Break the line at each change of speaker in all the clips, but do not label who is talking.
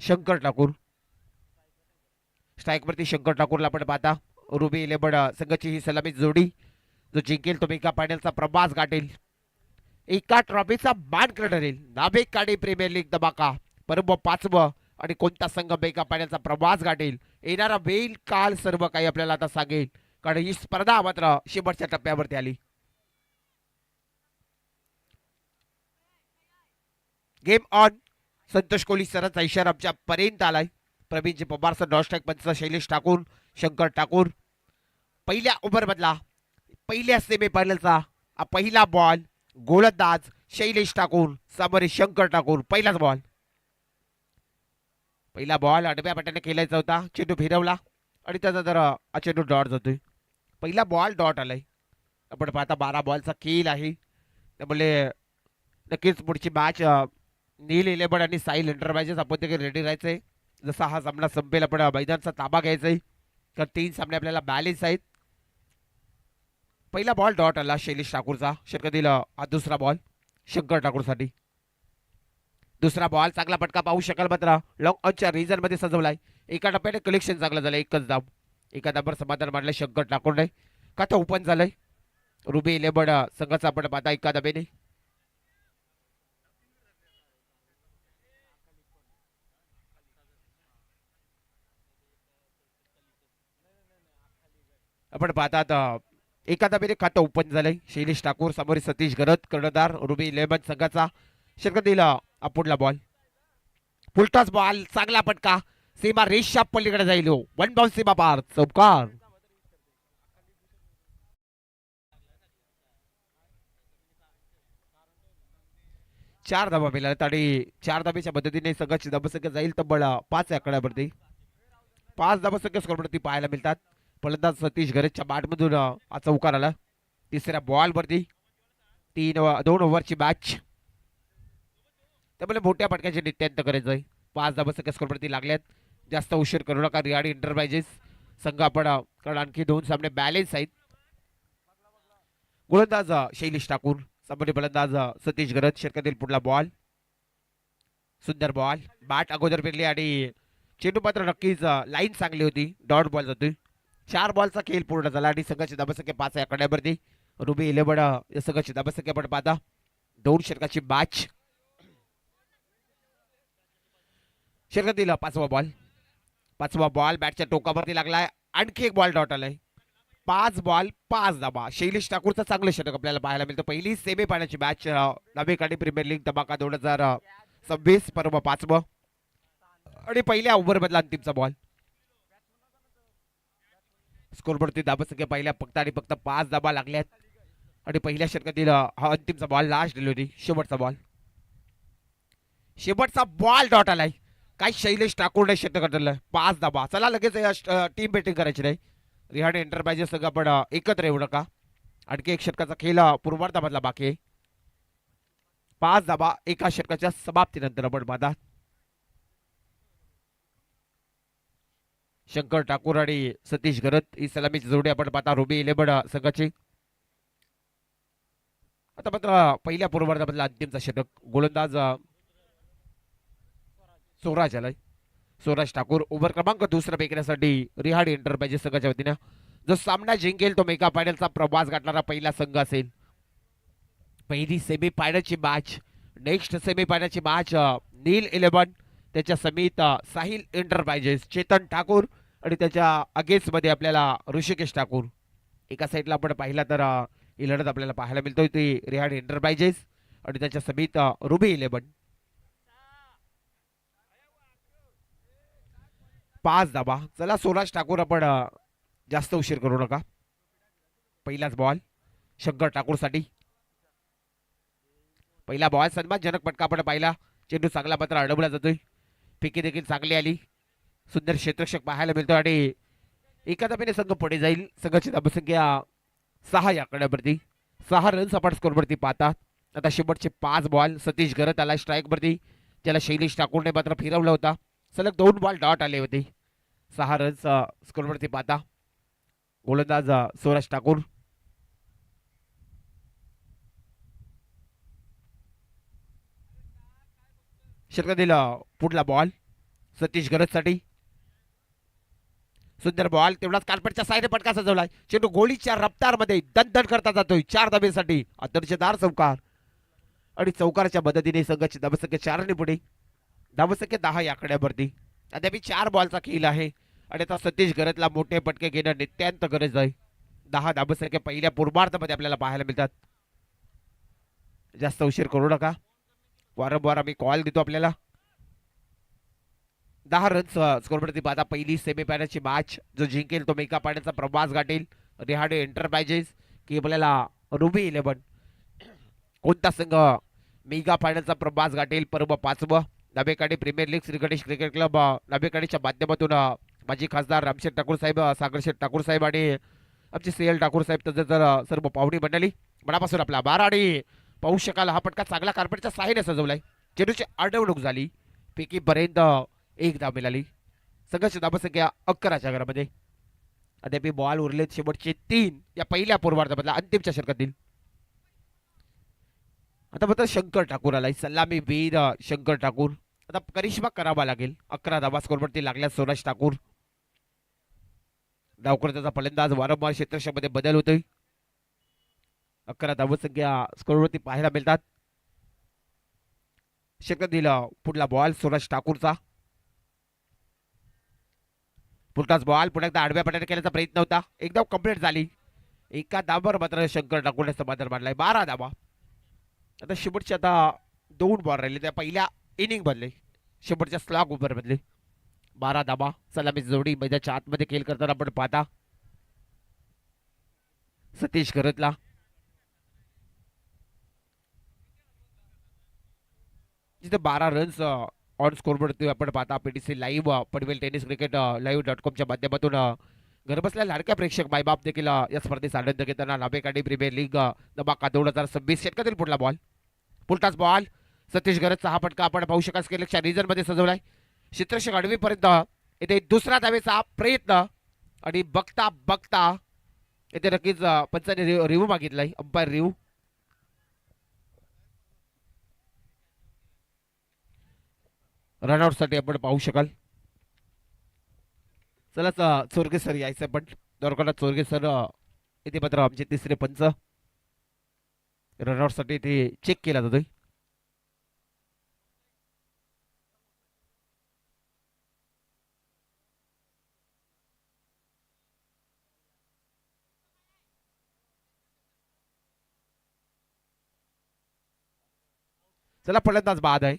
शंकर ठाकूर. स्ट्राईकवरती शंकर ठाकूरला आपण पाहता. रुबी 11 संघाची ही सलामी जोडी. जो जिंकेल तो मेगा फायनलचा प्रवास गाठेल. एका ट्रॉफीचा मान ठरेल. नाभिक काडी प्रीमियर लीग धमाका पर्व 5वं आणि कोणता संघ मेगा फायनलचा प्रवास गाठेल येणारा वेळ काल सर्व काही आपल्याला आता सांगेल. कारण ही स्पर्धा मात्र शेवटच्या टप्प्यावरती आली. Game on. संतोष कोहली सरांचा इशारा आमच्या पर्यंत आलाय. प्रवीणजी पवार सर नॉस्ट्राईक पंच शैलेश ठाकूर शंकर ठाकूर. पहिल्या ओव्हर मधला पहिल्या सेमीफायनलचा पहिला बॉल. गोलंदाज शैलेश ठाकूर समोर शंकर ठाकूर. पहिलाच बॉल. पहिला बॉल आडव्या पट्ट्याने खेळायचा होता. चेंडू फिरवला आणि त्याचा जरा चेंडू डॉट जातोय. पहिला बॉल डॉट आलाय. आपण पाहता 12 बॉलचा खेळ आहे. त्यामुळे नक्कीच पुढची मॅच नील 11 आणि साहिल एंटरप्राइजेस आपण ते रेडी राहायचंय. जसा हा सामना संपेल आपण मैदानचा ताबा घ्यायचाय. तर 3 सामने आपल्याला बॅलेन्स आहेत. पहिला बॉल डॉट आला शैलेश ठाकूरचा. षटकातील हा दुसरा बॉल शंकर ठाकूरसाठी. दुसरा बॉल चांगला फटका पाहू शकाल मात्र लॉंग ऑनच्या रिजन मध्ये सजवलाय. एका टप्प्याने कलेक्शन चांगलं झालं. एकच धाव. एका धावावर समाधान मांडलं शंकर ठाकूरने. का तो ओपन झालंय. रुबी 11 संघाचा आपण पाहता एका धाब्याने. आपण पाहतात एका धाब्याने खातं ओपन झालंय. शैलेश ठाकूर समोर सतीश गरत कर्णधार रुबी 11 संघाचा. षटकातील पुढला बॉल फुलटॉस बॉल चांगला फटका. सीमा रेषा पलीकडे जाईल. वन बाउंस सीमा पार. चौकार. चार धाबा मिळाल्यात आणि 4 धाब्याच्या मदतीने संघाची धाबसंख्या जाईल तब्बल 5 आकड्यावरती. 5 धाबसंख्या स्कोरवरती पाहायला मिळतात. फलंदाज सतीश गरजच्या बॅटमधून हा चौकार आला. तिसऱ्या बॉलवरती 2 ओव्हरची मॅच. त्यामुळे मोठ्या फटक्याचे नित्यांत करायचं आहे. 5 धाबसंख्या स्कोरवरती लागल्यात. जास्त उशीर करू नका. रियाडी एंटरप्राइजेस संघ आपण कारण आणखी 2 सामने बॅलेन्स आहेत. गोलंदाज शैलेश ठाकूर समोर फलंदाज सतीश गरज. षटकातील पुढला बॉल सुंदर बॉल. बॅट अगोदर फिरली आणि चेंडू मात्र नक्कीच लाईन चांगली होती. डॉट बॉल जातोय. 4 बॉलचा खेळ पूर्ण झाला आणि संघाची धाबसंख्या 5 या आकड्यावरती. रुबी 11 या संघाची धाबसंख्या आपण पाहता. 2 षटकाची मॅच. षटकातील 5वा बॉल. 5वा बॉल बॅटच्या टोकावरती लागलाय. आणखी एक बॉल डॉट आलाय. 5 बॉल 5 धाबा. शैलेश ठाकूरचा चांगलं षटक आपल्याला पाहायला मिळतं. पहिली सेमी फायनलची मॅच नाभिक प्रीमियर लीग धमाका 2026 पर्व 5वं आणि पहिल्या ओव्हर मधला अंतिमचा बॉल. स्कोरवरती धाबसंख्या पहिल्या फक्त आणि फक्त 5 धाबा लागल्यात आणि पहिल्या षटकातील हा अंतिमचा बॉल. लास्ट डिलिव्हरी शेवटचा बॉल. शेवटचा बॉल डॉट आलाय. काय शैलेश ठाकूरने षटक ठरलं. 5 धाबा. चला लगेच टीम बेटिंग करायची नाही. रिहाणे एंटरप्राइजेस सगळं आपण एकत्र येऊ नका. आणखी एक षटकाचा खेळ पूर्वार्धामधला बाकी आहे. 5 धाबा एका षटकाच्या समाप्तीनंतर आपण पाहता. शंकर ठाकूर आणि सतीश गरत ही सलामीची जोडी आपण पाहता. रुबी 11 संघाची. आता मात्र पहिल्या पूर्वार्धामधला अंतिमचा षटक. गोलंदाज स्वराज आलाय. स्वराज ठाकूर ओव्हर क्रमांक 2 फेकण्यासाठी रिहाडी एंटरप्राइजेस संघाच्या वतीने. जो सामना जिंकेल तो मेगा फायनलचा प्रवास गाठणारा पहिला संघ असेल. पहिली सेमी फायनलची मॅच. नेक्स्ट सेमी फायनलची मॅच नील 11 त्याच्या समित साहिल एंटरप्राइजेस चेतन ठाकूर आणि त्याच्या अगेन्स्ट मध्ये आपल्याला ऋषिकेश ठाकूर. एका साईडला आपण पाहिला तर ही लढत आपल्याला पाहायला मिळतोय ती रिहाडी एंटरप्राइजेस आणि त्याच्या समित रुबी 11. 5 धाबा. चला स्वराज ठाकूर आपण जास्त उशीर करू नका. पहिलाच बॉल शंकर ठाकूरसाठी. पहिला बॉल सन्मानजनक फटका आपण पाहिला. चेंडू चांगला मात्र अडवला जातोय. फिकी देखील चांगली आली. सुंदर क्षेत्ररक्षक पाहायला मिळतो आणि एका धाब्याने संघ पुढे जाईल. संघाची धाबसंख्या 6 या आकड्यावरती. 6 रन्स आपण स्कोरवरती पाहतात. आता शेवटचे 5 बॉल. सतीश गरत आला स्ट्राईकवरती. ज्याला शैलेश ठाकूरने मात्र फिरवला होता. सलग 2 बॉल डॉट आले होते. 6 रन्स स्कोरवरती पाहता. गोलंदाज स्वराज ठाकूर. षटकातील पुढला बॉल सतीश गरजसाठी सुंदर बॉल तेवढाच कार्पेटच्या साईडने पटका सजवलाय. चेंडू गोळीच्या रफ्तारमध्ये दणदण करता जातोय 4 धाबेसाठी दर्जेदार चौकार आणि चौकाराच्या मदतीने संघाची धावसंख्या 4 ने पुढे. धावसंख्या 10 या आकड्यावरती. अद्याप 4 बॉलचा खेळ आहे आणि आता सतीश गरजला मोठे पटके घेणं नित्यांत गरज आहे. 10 धावसंख्या पहिल्या पूर्वार्धामध्ये आपल्याला पाहायला मिळतात. जास्त उशीर करू नका. वारंवार आम्ही कॉल देतो आपल्याला. 10 रन्स स्कोरवरती पाहता पहिली सेमीफायनलची मॅच जो जिंकेल तो मेका पाण्याचा प्रवास गाठेल. रिहाडे एंटरप्राइजेस की आपल्याला रुबी 11 कोणता संघ मेगा फायनलचा प्रवास गाठेल. पर्व 5वं Navekadi premier league Shri Ganesh cricket club नवेकाडीच्या माध्यमातून माजी खासदार रामशेठ ठाकूर साहेब, सागरशेठ ठाकूर साहेब आणि आमचे CL ठाकूर साहेब तसंच सर्व पाहुणी मंडळी मनापासून आपला आभार. आणि पाहू शकाल हा पटका चांगला कार्पेटच्या साहाय्याने सजवलाय. चेंडूची अडवणूक झाली. पेकीपर्यंत 1 धाव मिळाली. संघाची धावसंख्या 11च्या घरामध्ये. अद्याप बॉल उरलेत शेवटचे 3 या पहिल्या पूर्वार्धामधल्या अंतिमच्या षटकातील. आता मात्र शंकर ठाकूर आलाय. सलामी वीर शंकर ठाकूर. आता करिश्मा करावा लागेल. 11 धावा स्कोरवरती लागल्या स्वराज ठाकूर. डावकरचा फलंदाज वारंवार क्षेत्रक्षामध्ये बदल होतोय. 11 धावसंख्या स्कोरवरती पाहायला मिळतात. षटक दिलं. पुढला बॉल स्वराज ठाकूरचा. पुढचाच बॉल पुन्हा एकदा आडव्या पट्ट्याने केल्याचा प्रयत्न होता. एकदा कंप्लीट झाली. एका धावावर मात्र शंकर ठाकूरने समाधान मांडलाय. 12 धावा. आता शेवटचे आता 2 बॉल राहिले त्या पहिल्या इनिंग बदले शेवटच्या स्लॉग उपर बदले. 12 धावा. सलामी जोडी मैदानाच्या आतमध्ये खेळ करताना आपण पाहता सतीश गरजला. जिथे 12 रन्स ऑन स्कोरवरती आपण पाहता. PTC live Panvel tennis cricket live.com माध्यमातून घरबसल्या लाडक्या प्रेक्षक मायबाप देखील या स्पर्धेचा आनंद घेताना नाबेकाडी प्रीमियर लीग दबाका 2026 षटकातील पुढला बॉल. पुलटाच बॉल. सतीश गरजचा हा पटका आपण पाहू शकाल स्केलच्या रिजन मध्ये सजवलाय. क्षेत्रक्षक अडवीपर्यंत इथे दुसरा धावेचा प्रयत्न आणि बघता बघता इथे नक्कीच पंचाने रिव्ह्यू मागितलाय. Umpire review. रनआउट साठी आपण पाहू शकाल. चला चोरगे सर यायचं पण दोरकडा चोरगे सर इथे मात्र आमचे तिसरे पंच. रनआउट साठी इथे चेक केला जातोय. चला फलंदाज बाद आहे.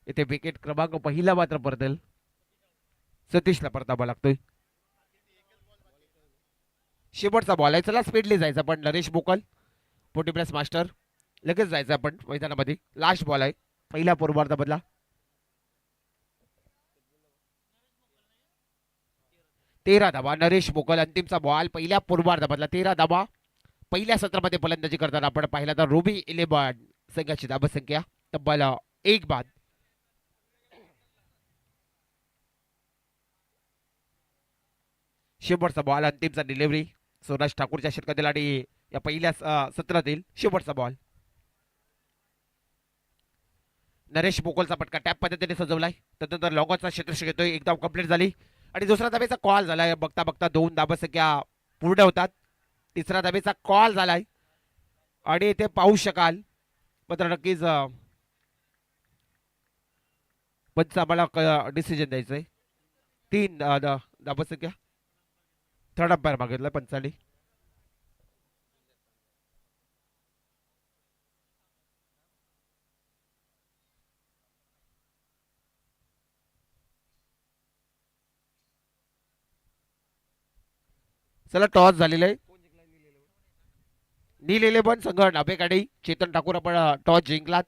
इथे विकेट क्रमांक पहिला मात्र परतेल. सतीशला परतावा लागतोय. शेवटचा बॉल आहे. चला स्पीडली जायचं पण नरेश बोकल 40+ मास्टर लगेच जायचं आपण मैदानामध्ये. लास्ट बॉल आहे पहिल्या पूर्वार्धामधला. तेरा धावा. नरेश बोकल अंतिमचा बॉल पहिल्या पूर्वार्धामधला. 13 धावा पहिल्या सत्रामध्ये फलंदाजी करताना आपण पाहिला तर रुबी 11 संघाची धावसंख्या तब्बल 1 बाद. शेवटचा बॉल अंतिमचा डिलिव्हरी स्वराज ठाकूरच्या षटकातील आणि या पहिल्या सत्रातील शेवटचा बॉल. नरेश बोकलचा पटका टॅप पद्धतीने सजवलाय. त्यानंतर लॉंगॉनचा क्षेत्रक्षक येतोय. एकदम कंप्लीट झाली आणि दुसऱ्या धावेचा कॉल झालाय. बघता बघता 2 धावसंख्या पूर्ण होतात. तिसऱ्या धावेचा कॉल झालाय आणि इथे पाहू शकाल मात्र नक्कीच पंच आम्हाला डिसिजन द्यायचंय. 3 धावसंख्या थर्ड अंपायर मागितलं पंचाने. चला टॉस झालेलं आहे. नील 11 संघ नाबेकाडी चेतन ठाकूर आपण टॉस जिंकलात.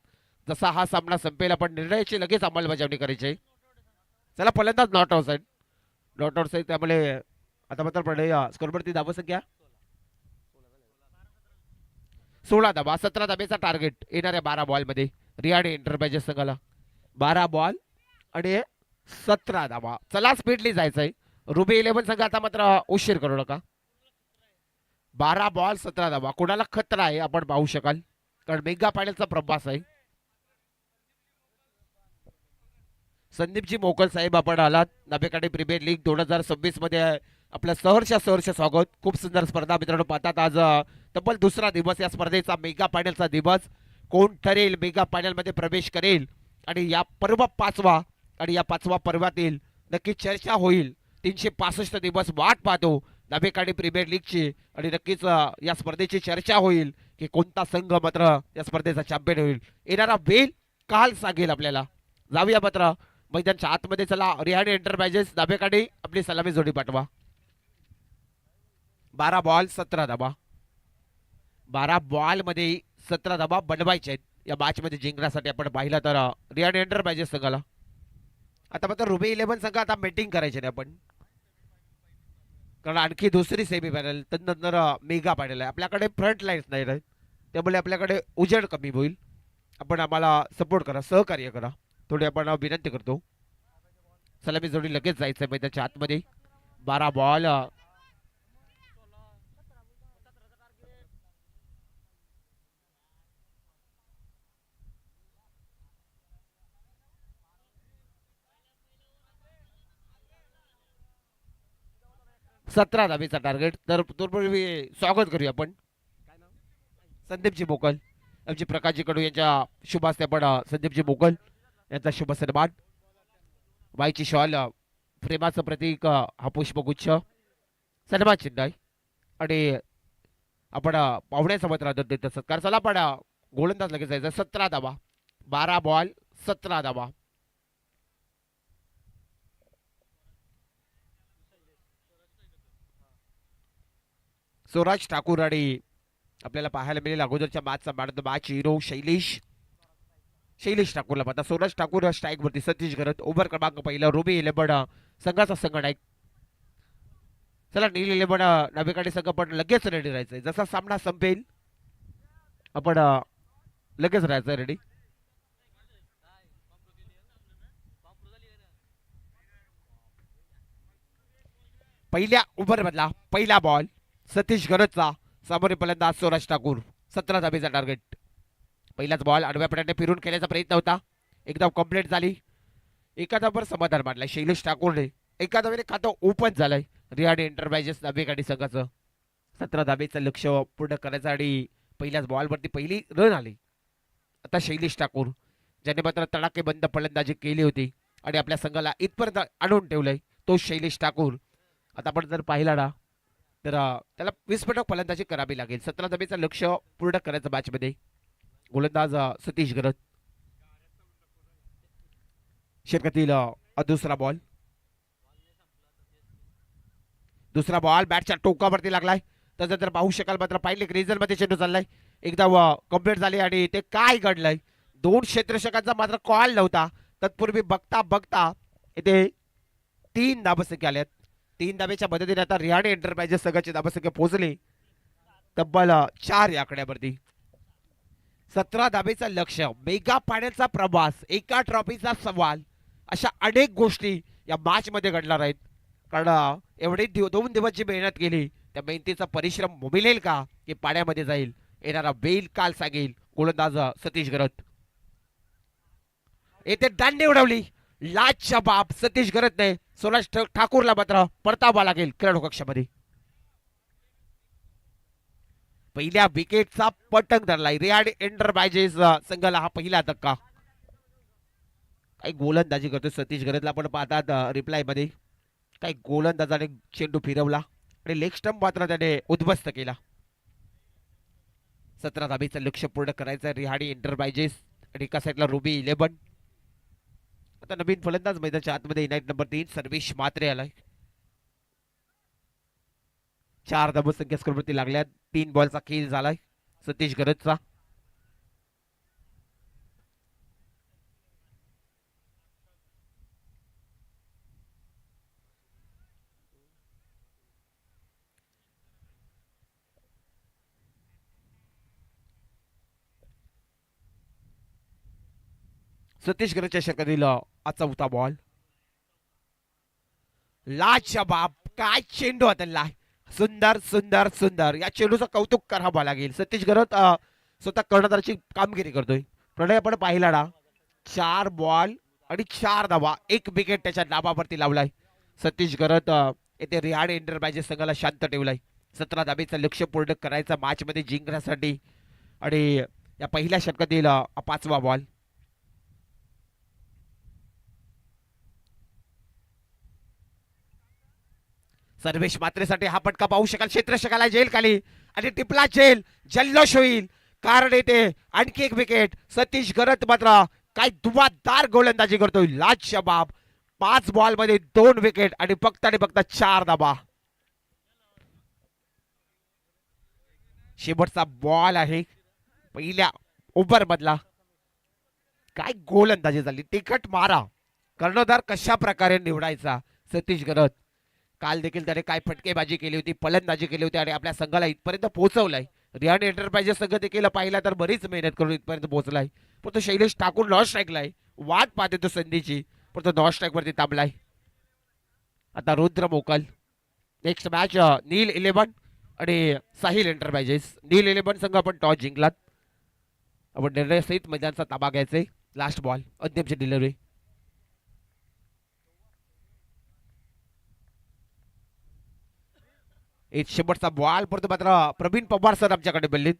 जसा हा सामना संपेल आपण निर्णयाची लगेच अंमलबजावणी करायची आहे. चला फलंदाज not out side. Not out side त्यामुळे आता मात्र पडे स्कोरवरती धावसंख्या 16 धावा. 17 धावेचा टार्गेट येणाऱ्या 12 बॉल मध्ये. रिहाडे एंटरप्राइजेस संघाला 12 बॉल आणि 17 धावा. चला स्पीडली जायचंय. रुबी 11 संघ आता मात्र उशीर करू नका. 12 बॉल 17 धावा. कोणाला खतरा आहे आपण पाहू शकाल कारण मेगा फायनलचा प्रवास आहे. संदीपजी मोकल साहेब आपण आलात नाभेकाठी प्रीमियर लीग 2026 मध्ये आपलं सहर्ष स्वागत. खूप सुंदर स्पर्धा मित्रांनो पाहतात. आज तब्बल दुसरा दिवस या स्पर्धेचा मेगा फायनलचा दिवस. कोण ठरेल मेगा फायनल मध्ये प्रवेश करेल आणि या पर्व पाचवा आणि या पाचवा पर्वातील नक्की चर्चा होईल. 365 दिवस वाट पाहतो नाभेकाठी प्रीमियर लीगची आणि नक्कीच या स्पर्धेची चर्चा होईल की कोणता संघ मात्र या स्पर्धेचा चॅम्पियन होईल. येणारा वेळ काल सांगेल आपल्याला. जाऊया मात्र मैदानच्या आतमध्ये. चला रिहाणी एंटरप्राइजेस नाभेकाठी आपली सलामी जोडी पाठवा. 12 बॉल 17 धाबा. 12 बॉल मध्ये 17 धाबा बनवायचे आहेत या मॅच मध्ये जिंकण्यासाठी. आपण पाहिलं तर रिहाणी एंटरप्राइजेस संघाला आता मात्र रुबी 11 संघ आता मीटिंग करायचे नाही आपण, कारण आणखी दुसरी सेमी फायनल त्यानंतर मेगा फायनल आहे. आपल्याकडे फ्रंट लाईन्स नाही राहील, त्यामुळे आपल्याकडे उजेड कमी होईल. आपण आम्हाला सपोर्ट करा, सहकार्य करा, थोडी आपण विनंती करतो. सलामी जोडी लगेच जायचं आहे मैदानाच्या आतमध्ये. 12 बॉल 17 धाबेचा टार्गेट. तर तत्पूर्वी स्वागत करूया आपण संदीपजी मोकल, आमचे प्रकाशजी कडू यांच्या शुभ हस्ते आपण संदीपजी मोकल यांचा शुभ सन्मान. बाईची शॉल, प्रेमाचं प्रतीक हा पुष्पगुच्छ, सन्मान चिन्ह आहे आणि आपण पाहुण्याचा मात्र देत सत्कार. चला आपण गोलंदाज लगेच जायचं. 17 धाबा, 12 बॉल 17 धाबा. स्वराज ठाकूर आणि आपल्याला पाहायला मिळेल अगोदरच्या मॅचचा man of the match hero Shailesh ठाकूरला पाहता. स्वराज ठाकूर स्ट्राईक वरती, सतीश गरत ओव्हर क्रमांक पहिला. रुबी 11 संघाचा संघनायक. चला नील 11 नाभेकाठी संघ पण लगेच रेडी राहायचंय. जसा सामना संपेल आपण लगेच राहायचं रेडी. पहिल्या ओव्हर मधला पहिला बॉल सतीश गरजचा. सामोरे फलंदाज स्वराज ठाकूर. 17 धाबेचा टार्गेट. पहिलाच बॉल आडव्या पट्ट्याने फिरून खेळण्याचा प्रयत्न होता, एकदम कंप्लीट झाली. एका धाब्यावर समाधान मांडलाय शैलेश ठाकूरने. एका धाब्याने खातं ओपन झालंय रिहाडी एंटरप्राइजेस नाभेकाठी संघाचं. 17 धाबेचं लक्ष पूर्ण करायचं आणि पहिल्याच बॉलवरती पहिली रन आली. आता शैलेश ठाकूर ज्याने मात्र तडाखेबंद फलंदाजी केली होती आणि आपल्या संघाला इथपर्यंत आणून ठेवलंय तो शैलेश ठाकूर. आता आपण जर पाहिला ना तर त्याला विस्फोटक फलंदाजी करावी लागेल. 17 धाबेचं लक्ष पूर्ण करायचं मॅचमध्ये. गोलंदाज सतीश गरत. षटकातील दुसरा बॉल बॅटच्या टोकावरती लागलाय. तसं जर पाहू शकाल मात्र पाहिले रिझन मध्ये चेंडू चाललाय, एकदा कंप्लीट झाली आणि ते काय घडलंय. 2 क्षेत्ररक्षकांचा मात्र कॉल नव्हता. तत्पूर्वी बघता बघता इथे 3 धाबसंख्या आल्यात. 3 धाब्याच्या मदतीने आता रिहाणी एंटरप्राइजेस संघाची धाबसंख्या पोहोचली तब्बल 4 या आकड्यावरती. 17 धाबेचं लक्ष, मेगा फायनलचा प्रवास, एका ट्रॉफीचा सवाल, अशा अनेक गोष्टी या मॅच मध्ये घडणार आहेत. कारण एवढे 2 दिवस जी मेहनत केली त्या मेहनतीचा परिश्रम मिळेल का की पाण्यामध्ये जाईल. येणारा बेल काल सांगेल. गोलंदाज सतीश गरत येथे दांडी उडवली. लाजच्या बाप सतीश गरतने स्वराज ठाकूरला मात्र परतावा लागेल खेळाडू कक्षामध्ये. पहिल्या विकेटचा पटंग धरलाय रिहाडी एंटरप्राइजेस संघाला. हा पहिला धक्का. काही गोलंदाजी करतो सतीश गरजला आपण पाहतात रिप्लाय मध्ये. काही गोलंदाजाने चेंडू फिरवला आणि लेग स्टंप मात्र त्याने उद्ध्वस्त केला. 17 धाबेचं लक्ष पूर्ण करायचं रिहाडी एंटरप्राइजेस आणि एका साईडला रुबी 11. आता नवीन फलंदाज मैदानाच्या आतमध्ये इनाईट नंबर 3 सर्वेश मात्रे आलाय. 4 धाबसंख्या स्कोरवरती लागल्या. 3 बॉलचा खेळ झालाय सतीश गरजचा. सतीश गरजच्या षटकातील चौथा बॉल. लाजच्या बाप काय चेंडू हाताळला. सुंदर सुंदर सुंदर. या चेंडूचं कौतुक करावं लागेल. सतीश गरत स्वतः कर्णधाराची कामगिरी करतोय. प्रणय आपण पाहिला ना 4 बॉल आणि 4 धावा, 1 विकेट त्याच्या नावावरती लावलाय. सतीश गरत येथे रिहाड एंटरप्राइजेस संघाला शांत ठेवलाय. 17 धाबेचं लक्ष्य पूर्ण करायचं मॅच मध्ये जिंकण्यासाठी. आणि या पहिल्या षटकातील 5वा बॉल. सर्वेश मात्रेसाठी हा फटका पाहू शकाल. क्षेत्ररक्षकाला जेल खाली आणि टिपला जेल. जल्लोष होईल कारण येते आणखी 1 विकेट. सतीश गरत मात्र काय धुवाधार गोलंदाजी करतोय. लाजवाब 5 बॉल मध्ये 2 विकेट आणि फक्त 4 धाबा. शेवटचा बॉल आहे पहिल्या ओव्हर मधला. काय गोलंदाजी झाली. तिखट मारा. कर्णधार कशा प्रकारे निवडायचा. सतीश गरत काल देखील त्याने काय फटकेबाजी केली होती, फलंदाजी केली होती आणि आपल्या संघाला इथपर्यंत पोहोचवलाय. रिहाड एंटरप्राइजेस संघ देखील पाहिला तर बरीच मेहनत करून इथपर्यंत पोहोचलाय. पण तो शैलेश ठाकूर नॉन स्ट्राईकलाय. वाट पाहते तो संधीची पण तो नॉन स्ट्राईक वरती थांबलाय. आता रुद्र मोकल. नेक्स्ट मॅच नील 11 आणि साहिल एंटरप्राइजेस. नील 11 संघ आपण टॉस जिंकलात. आपण निर्णय सहित मैदानाचा ताबा घ्यायचे. लास्ट बॉल अंतिमची डिलिव्हरी. एक शेवटचा बॉल परंतु मात्र प्रवीण पवार सर आमच्याकडे बोललेत.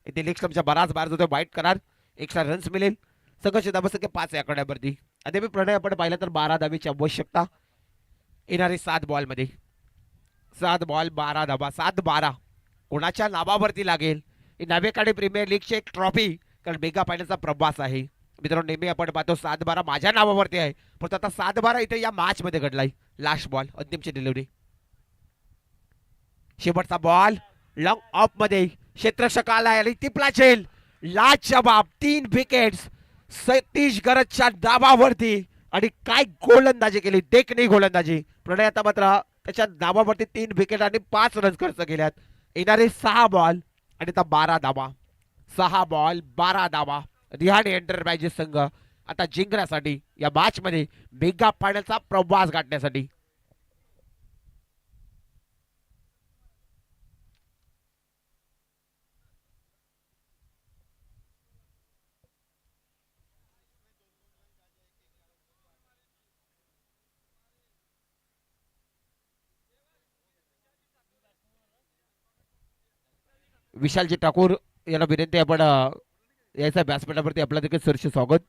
इथे लेग स्टंपच्या बराच बाहेर जातोय. वाईट करार. एक्स्ट्रा रन्स मिळेल. संघर्ष धाबसंख्या 5 या आकड्यावरती. आता मी प्रणय आपण पाहिलं तर 12 धाबेची आवश्यकता येणारे 7 बॉल मध्ये. 7 बॉल 12 धाबा. 7-12 कोणाच्या नावावरती लागेल. ही नवेकडे प्रीमियर लीगची एक ट्रॉफी कारण मेगा फायनलचा प्रवास आहे मित्रांनो. नेहमी आपण पाहतो 7-12 माझ्या नावावरती आहे पण आता 7-12 इथे या मॅच मध्ये घडलाय. लास्ट बॉल अंतिमची डिलिव्हरी. शेवटचा बॉल लॉंग ऑफ मध्ये क्षेत्ररक्षकाला आणि टिपला चेल. लाजवाब 3 विकेट्स सतीश गरजच्या दाबावरती आणि काय गोलंदाजी केली. देखणी गोलंदाजी. प्रणय आता मात्र त्याच्या दाबावरती 3 विकेट आणि 5 रन खर्च केल्यात. येणारे 6 बॉल आणि आता 12 धावा. 6 बॉल 12 धावा. रिहाड एंटरप्राइजेस संघ आता जिंकण्यासाठी या मॅच मध्ये मेगा फायनलचा प्रवास गाठण्यासाठी. विशालजी ठाकूर याला विनंती आपण यायचा व्यासपीठावरती. आपलं देखील सरसे स्वागत.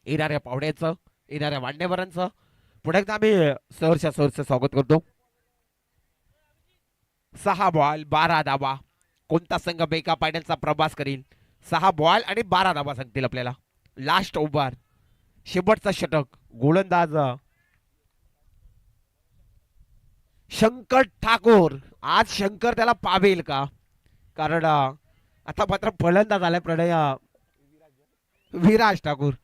येणाऱ्या पाहुण्याचं येणाऱ्या मान्यवरांचं पुढे एकदा आम्ही सरचं स्वागत करतो. 6 बॉल 12 धावा. कोणता संघ मेगा फायनलचा प्रवास करील. 6 बॉल आणि 12 धावा सांगतील आपल्याला. लास्ट ओव्हर शेवटचा षटक. गोलंदाज शंकर ठाकूर. आज शंकर त्याला पावेल का कारण आता मात्र फलंदाज आलाय प्रणय विराज ठाकूर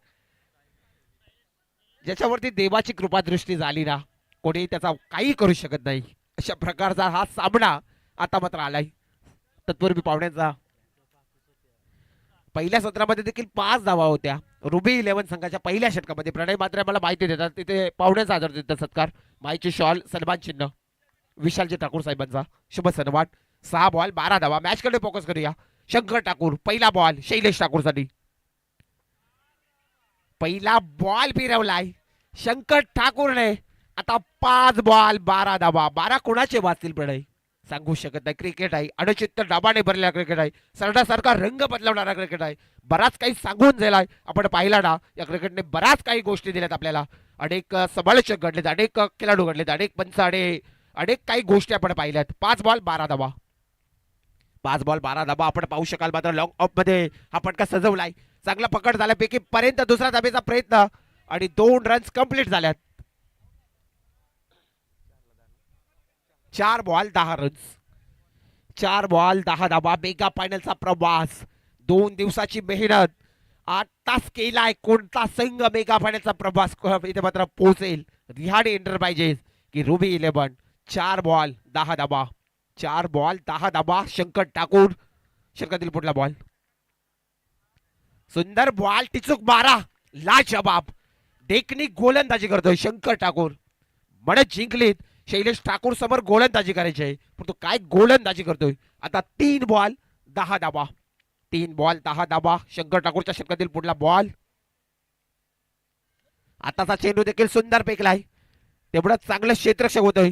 ज्याच्यावरती देवाची कृपा दृष्टी झाली ना कोणी त्याचा काही करू शकत नाही. अशा प्रकारचा हा सामना आता मात्र आलाय. तत्पूर्वी पाहुण्यांचा पहिल्या सत्रामध्ये देखील 5 धावा होत्या. रुबी 11 संघाच्या पहिल्या षटकामध्ये. प्रणय मात्र मला माहिती देतात तिथे पाहुण्यांचा आदर देतात सत्कार. माईची शॉल सन्मान चिन्ह विशालजी ठाकूर साहेबांचा शुभ सन्मान. 6 बॉल 12 धावा. मॅच कडे फोकस करूया. शंकर ठाकूर पहिला बॉल शैलेश ठाकूर साठी. पहिला बॉल फिरवलाय शंकर ठाकूरने. आता 5 बॉल 12 धावा. 12 कोणाचे वाचतील प्रणय सांगू शकत नाही. क्रिकेट आहे. अडचित्त डाबाने भरलेला क्रिकेट आहे. सरकारसारखा रंग बदलवणारा क्रिकेट आहे. बराच काही सांगून दिलाय आपण पाहिला ना. या क्रिकेटने बराच काही गोष्टी दिल्यात आपल्याला. अनेक समालोचक घडलेत. अनेक खेळाडू घडलेत. अनेक पंच अनेक काही गोष्टी आपण पाहिल्यात. 5 बॉल 12 धावा. 5 बॉल 12 धावा आपण पाहू शकाल. मात्र लॉंग ऑफ मध्ये हा फटका सजवलाय. चांगला पकड झाल्यापैकी पर्यंत दुसरा धाबेचा प्रयत्न आणि 2 रन्स कंप्लीट झाल्यात. 4 बॉल 10 रन्स. 4 बॉल 10 धावा. मेगा फायनलचा प्रवास 2 दिवसाची मेहनत 8 तास केलाय. कोणता संघ मेगा फायनलचा प्रवास इथे मात्र पोहोचेल. रिहाड एंटरप्राइजेस की रुबी 11. 4 बॉल 10 धावा. 4 बॉल 10 धावा. शंकर ठाकूर षटकातील पुढला बॉल. सुंदर बॉल टिचूक मारा. लाजवाब देखणी गोलंदाजी करतोय शंकर ठाकूर. म्हणत जिंकलीत. शैलेश ठाकूर समोर गोलंदाजी करायची आहे पण तो काय गोलंदाजी करतोय. आता 3 बॉल 10 धावा. 3 बॉल 10 धावा. शंकर ठाकूरच्या षटकातील पुढला बॉल. आताचा चेंडू देखील सुंदर फेकलाय, तेवढं चांगलं क्षेत्ररक्षक होतोय.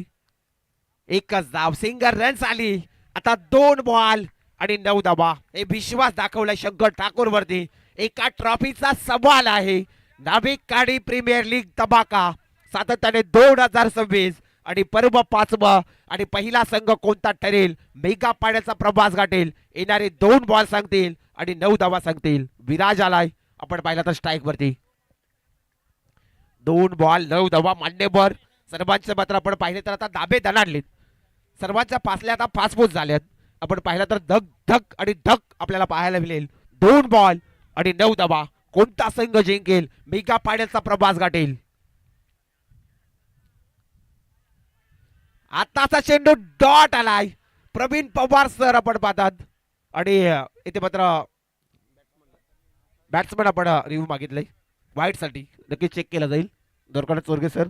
एकच धाव, सिंगल रन्स आली. आता 2 बॉल आणि 9 धावा. हे विश्वास दाखवलाय शंकर ठाकूर वरती. एका ट्रॉफीचा सवाल आहे. नाभिक काडी प्रीमियर लीग तबाका सातत्याने 2026 आणि पर्व 5वा आणि पहिला संघ कोणता ठरेल, मेगा पाड्याचा प्रवास गाठेल. येणारे 2 बॉल सांगतील आणि 9 धावा सांगतील. विराज आलाय, आपण पाहिला तर स्ट्राईक वरती. 2 बॉल 9 धावा मान्यवर. सर्वांचे मात्र आपण पाहिले तर आता दाबे दणाणलेत. सर्वांच्या पासल्या आता पासपोस झाल्यात. आपण पाहिलं तर धक धक आणि धक आपल्याला पाहायला मिळेल. 2 बॉल आणि 9 धावा. कोणता संघ जिंकेल, मेगा फायनलचा प्रवास गाठेल. आताचा चेंडू डॉट आलाय. प्रवीण पवार सर आपण पाहतात आणि इथे मात्र बॅट्समन आपण रिव्ह्यू मागितलंय व्हाईट साठी. नक्की चेक केला जाईल. दोरकाडा चोरगे सर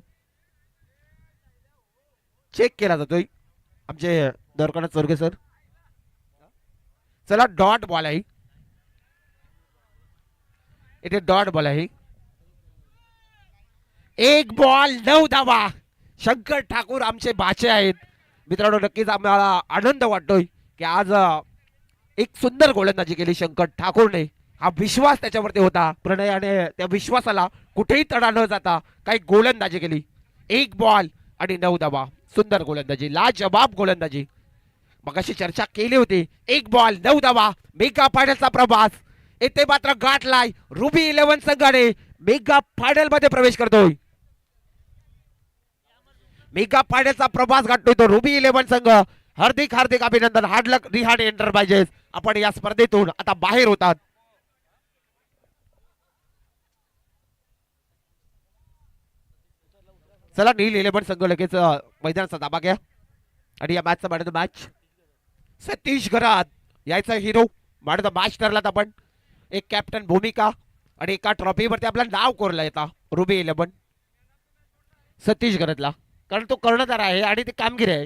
चेक केला जातोय, आमचे दोरकाडा चोरगे सर. चला डॉट बॉल आहे इथे, डॉट बॉल आहे. 1 बॉल 9 धावा. शंकर ठाकूर आमचे बाचे आहेत मित्रांनो. नक्कीच आम्हाला आनंद वाटतोय की आज एक सुंदर गोलंदाजी केली शंकर ठाकूरने. हा विश्वास त्याच्यावरती होता. प्रणयाने त्या विश्वासाला कुठेही तडा न जाता काही गोलंदाजी केली. 1 बॉल आणि 9 धावा. सुंदर गोलंदाजी, लाजवाब गोलंदाजी. मगाशी चर्चा केली होती. 1 बॉल 9 धावा, मेगा फायनलचा प्रवास येथे मात्र गाठलाय. रुबी 11 संघाने मेगा फायनल मध्ये प्रवेश करतोय. मेगा फायनलचा प्रवास गाठतोय तो रुबी 11 संघ. हार्दिक हार्दिक अभिनंदन. हार्ड लक रिहाड एंटरप्राइजेस. आपण या स्पर्धेतून आता बाहेर होतात. चला नील 11 संघ लगेच मैदानाचा ताबा घ्या आणि या मॅचचा man of the match Satish घरात यायचा hero. Man of the match ठरलात आपण. एक कॅप्टन भूमिका आणि एका ट्रॉफीवरती आपलं नाव कोरलं येतं रुबी 11 सतीश घरातला, कारण तो कर्णधार आहे आणि ते कामगिरी आहे.